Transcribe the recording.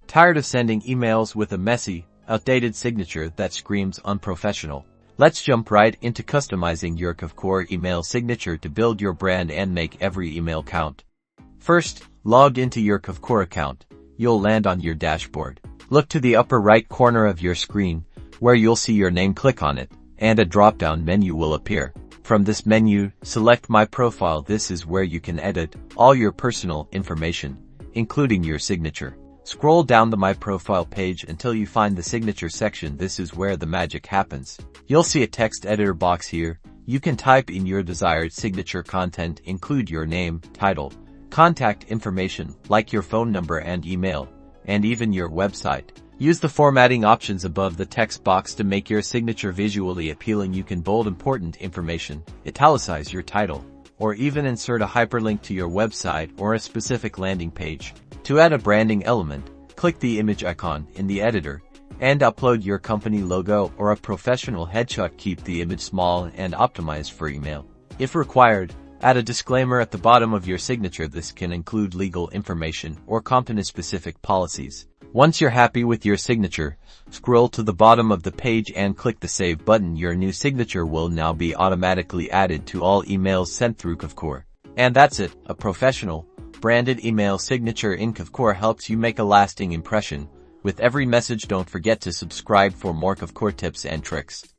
Tired of sending emails with a messy, outdated signature that screams unprofessional? Let's jump right into customizing your Kvcore email signature to build your brand and make every email count. First, log into your Kvcore account. You'll land on your dashboard. Look to the upper right corner of your screen, where you'll see your name. Click on it, and a drop-down menu will appear. From this menu, select My Profile. This is where you can edit all your personal information, including your signature. Scroll down the My Profile page until you find the Signature section. This is where the magic happens. You'll see a text editor box here. You can type in your desired signature content, include your name, title, contact information, like your phone number and email, and even your website. Use the formatting options above the text box to make your signature visually appealing. You can bold important information, italicize your title, or even insert a hyperlink to your website or a specific landing page. To add a branding element, click the image icon in the editor and upload your company logo or a professional headshot. Keep the image small and optimized for email. If required, add a disclaimer at the bottom of your signature. This can include legal information or company-specific policies. Once you're happy with your signature, scroll to the bottom of the page and click the Save button. Your new signature will now be automatically added to all emails sent through Kvcore. And that's it, a professional, branded email signature in Kvcore helps you make a lasting impression with every message. Don't forget to subscribe for more Kvcore tips and tricks.